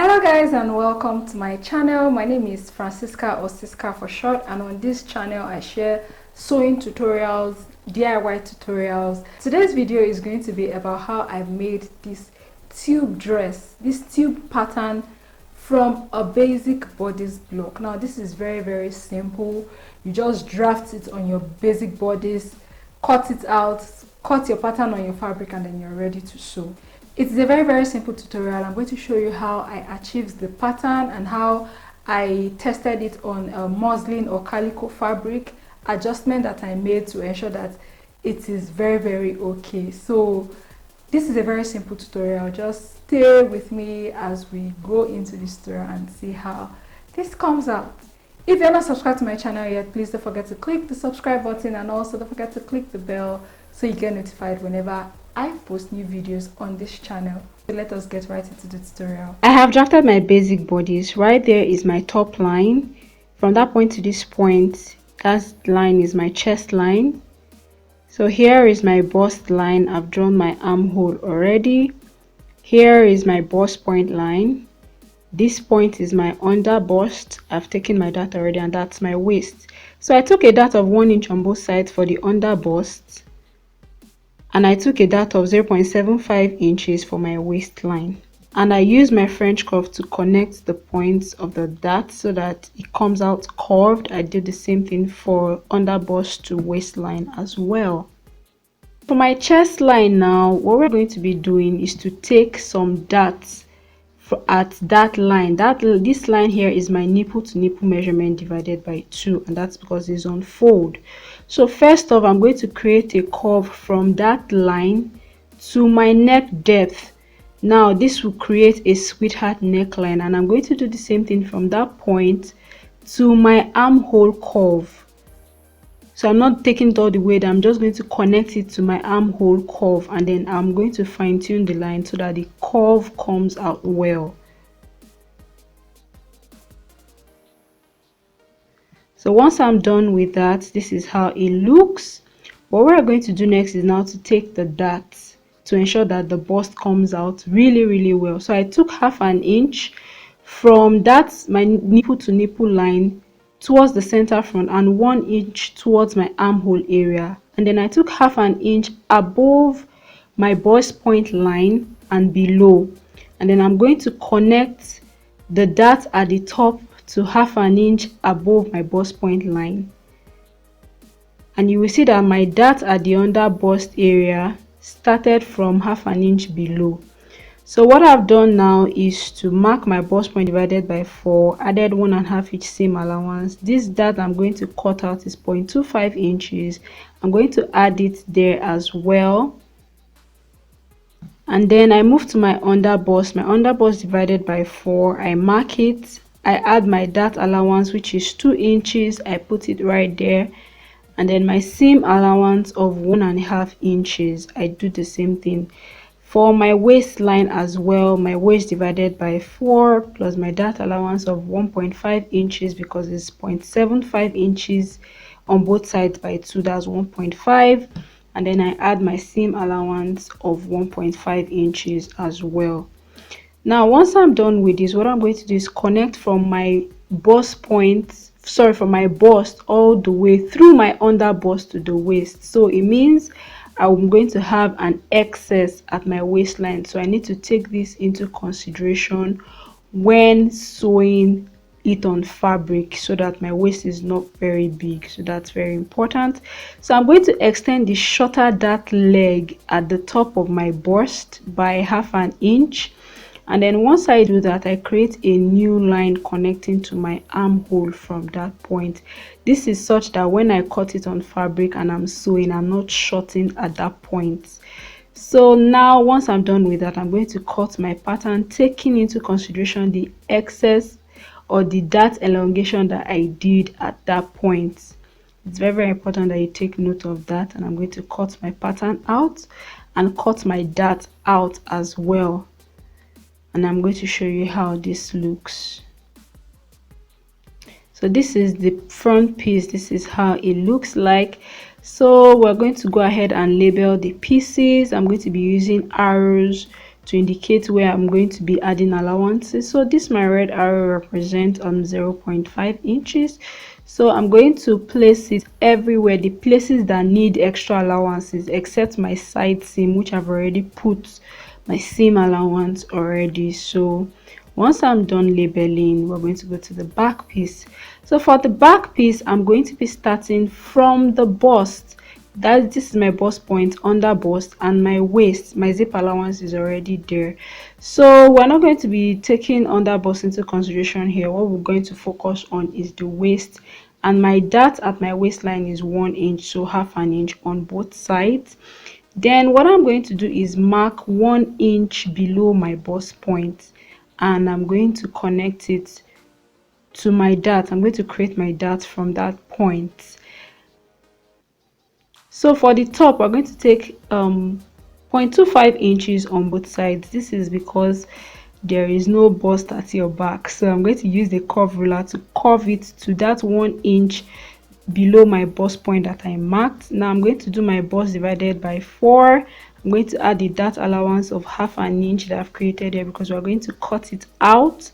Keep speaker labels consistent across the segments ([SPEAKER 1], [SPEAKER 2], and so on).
[SPEAKER 1] Hello guys and welcome to my channel. My name is Francisca, or Siska for short, and on this channel I share sewing tutorials, DIY tutorials. Today's video is going to be about how I made this tube dress, this tube pattern from a basic bodice block. Now this is very simple. You just draft it on your basic bodice, cut it out, cut your pattern on your fabric, and then you're ready to sew. It's a very simple tutorial. I'm going to show you how I achieved the pattern and how I tested it on a muslin or calico fabric, adjustment that I made to ensure that it is very okay. So this is a very simple tutorial. Just stay with me as we go into this tutorial and see how this comes out. If you're not subscribed to my channel yet, please don't forget to click the subscribe button, and also don't forget to click the bell so you get notified whenever I post new videos on this channel. So let us get right into the tutorial.
[SPEAKER 2] I have drafted my basic bodice. Right there is my top line. From that point to this point, that line is my chest line. So here is my bust line. I've drawn my armhole already. Here is my bust point line. This point is my under bust. I've taken my dart already, and that's my waist. So I took a dart of 1 inch on both sides for the under bust, and I took a dart of 0.75 inches for my waistline, and I used my French curve to connect the points of the dart so that it comes out curved. I did the same thing for under bust to waistline as well. For my chest line now, what we're going to be doing is to take some darts at that line. This line here is my nipple to nipple measurement divided by 2, and that's because it's on fold. So first off, I'm going to create a curve from that line to my neck depth. Now this will create a sweetheart neckline, and I'm going to do the same thing from that point to my armhole curve. So I'm not taking it all the way down, I'm just going to connect it to my armhole curve, and then I'm going to fine tune the line so that the curve comes out well. So once I'm done with that, this is how it looks. What we're going to do next is now to take the darts to ensure that the bust comes out really well. So I took half an inch from that my nipple to nipple line towards the center front, and 1 inch towards my armhole area, and then I took half an inch above my bust point line and below, and then I'm going to connect the dart at the top to half an inch above my bust point line, and you will see that my dart at the under bust area started from half an inch below. So what I've done now is to mark my bust point divided by 4, added 1.5 inch seam allowance. This dart I'm going to cut out is 0.25 inches. I'm going to add it there as well. And then I move to my under bust. My under bust divided by 4, I mark it. I add my dart allowance, which is 2 inches. I put it right there. And then my seam allowance of 1.5 inches. I do the same thing for my waistline as well. My waist divided by 4 plus my dart allowance of 1.5 inches, because it's 0.75 inches on both sides by 2, that's 1.5, and then I add my seam allowance of 1.5 inches as well. Now once I'm done with this, what I'm going to do is connect from my bust point, from my bust all the way through my under bust to the waist. So it means I'm going to have an excess at my waistline, so I need to take this into consideration when sewing it on fabric so that my waist is not very big. So that's very important. So I'm going to extend the shorter dart leg at the top of my bust by half an inch, and then once I do that, I create a new line connecting to my armhole from that point. This is such that when I cut it on fabric and I'm sewing, I'm not shorting at that point. So now once I'm done with that, I'm going to cut my pattern, taking into consideration the excess or the dart elongation that I did at that point. It's very important that you take note of that. And I'm going to cut my pattern out and cut my dart out as well, and I'm going to show you how this looks. So this is the front piece. This is how it looks like. So we're going to go ahead and label the pieces. I'm going to be using arrows to indicate where I'm going to be adding allowances. So this my red arrow represents 0.5 inches. So I'm going to place it everywhere, the places that need extra allowances, except my side seam, which I've already put my seam allowance already. So once I'm done labeling, we're going to go to the back piece. So for the back piece, I'm going to be starting from the bust. This is my bust point, under bust, and my waist. My zip allowance is already there. So we're not going to be taking under bust into consideration here. What we're going to focus on is the waist, and my dart at my waistline is 1 inch, so half an inch on both sides. Then what I'm going to do is mark 1 inch below my bust point, and I'm going to connect it to my dart. I'm going to create my dart from that point. So for the top, we're going to take 0.25 inches on both sides. This is because there is no bust at your back, so I'm going to use the curve ruler to curve it to that 1 inch below my bust point that I marked. Now I'm going to do my bust divided by 4. I'm going to add the dart allowance of half an inch that I've created here, because we're going to cut it out.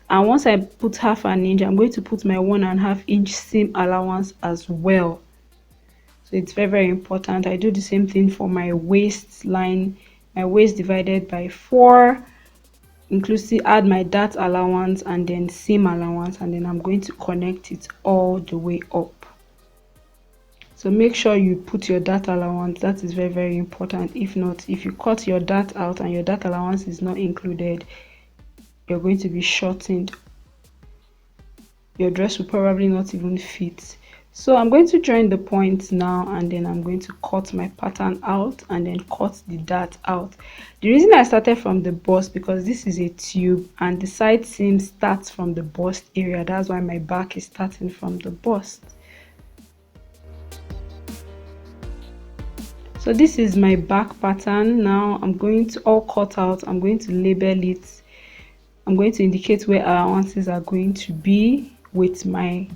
[SPEAKER 2] And once I put half an inch, I'm going to put my 1.5 inch seam allowance as well. So it's very, very important. I do the same thing for my waistline. My waist divided by 4, inclusive, add my dart allowance and then seam allowance, and then I'm going to connect it all the way up. So make sure you put your dart allowance. That is very, very important. If not, if you cut your dart out and your dart allowance is not included, you're going to be shortened. Your dress will probably not even fit. So I'm going to join the points now, and then I'm going to cut my pattern out and then cut the dart out. The reason I started from the bust, because this is a tube and the side seam starts from the bust area. That's why my back is starting from the bust. So this is my back pattern. Now I'm going to all cut out. I'm going to label it. I'm going to indicate where allowances are going to be with my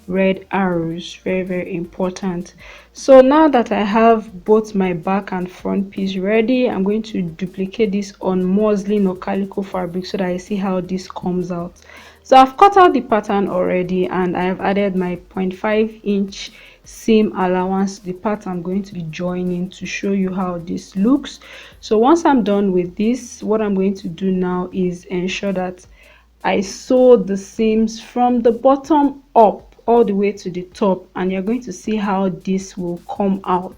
[SPEAKER 2] red arrows. Very, very important. So now that I have both my back and front piece ready, I'm going to duplicate this on muslin or calico fabric so that I see how this comes out. So I've cut out the pattern already, and I have added my 0.5 inch seam allowance to the part I'm going to be joining to show you how this looks. So once I'm done with this, what I'm going to do now is ensure that I sew the seams from the bottom up all the way to the top, and you're going to see how this will come out.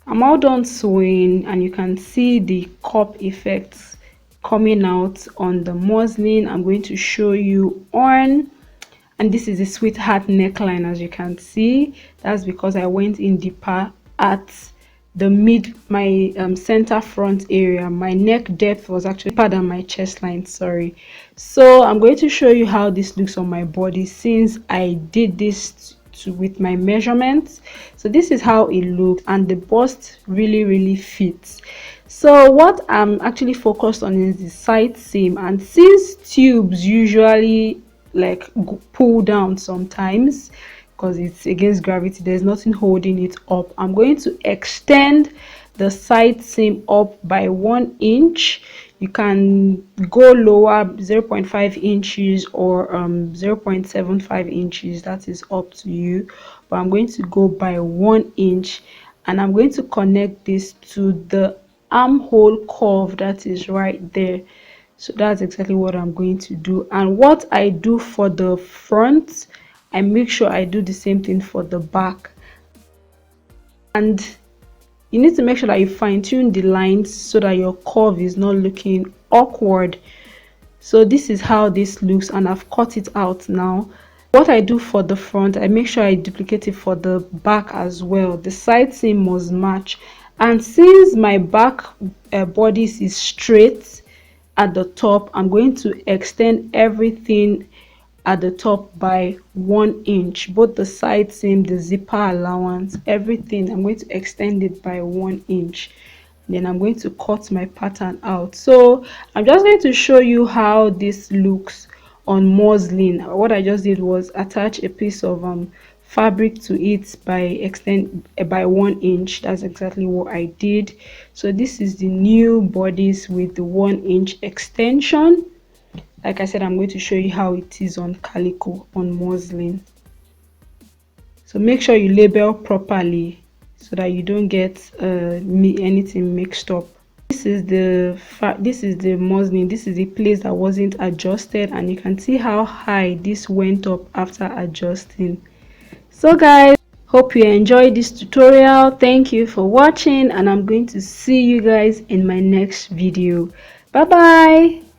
[SPEAKER 2] I'm all done sewing, and you can see the cup effects coming out on the muslin. I'm going to show you on, and this is a sweetheart neckline. As you can see, that's because I went in deeper at the my center front area. My neck depth was actually deeper than my chest line, sorry. So I'm going to show you how this looks on my body, since I did this with my measurements. So this is how it looks, and the bust really fits. So what I'm actually focused on is the side seam, and since tubes usually like pull down sometimes because it's against gravity, there's nothing holding it up, I'm going to extend the side seam up by 1 inch. You can go lower, 0.5 inches or 0.75 inches, that is up to you, but I'm going to go by 1 inch, and I'm going to connect this to the armhole curve that is right there. So that's exactly what I'm going to do. And what I do for the front, I make sure I do the same thing for the back. And you need to make sure that you fine-tune the lines so that your curve is not looking awkward. So this is how this looks, and I've cut it out now. What I do for the front, I make sure I duplicate it for the back as well. The side seam must match, and since my back bodice is straight at the top, I'm going to extend everything at the top by 1 inch, both the side seam, the zipper allowance, everything. I'm going to extend it by 1 inch. Then I'm going to cut my pattern out. So I'm just going to show you how this looks on muslin. What I just did was attach a piece of fabric to it by 1 inch. That's exactly what I did. So this is the new bodice with the 1 inch extension. Like I said, I'm going to show you how it is on calico, on muslin. So make sure you label properly so that you don't get anything mixed up. This is the muslin. This is the place that wasn't adjusted, and you can see how high this went up after adjusting. So guys, hope you enjoyed this tutorial. Thank you for watching, and I'm going to see you guys in my next video. Bye bye.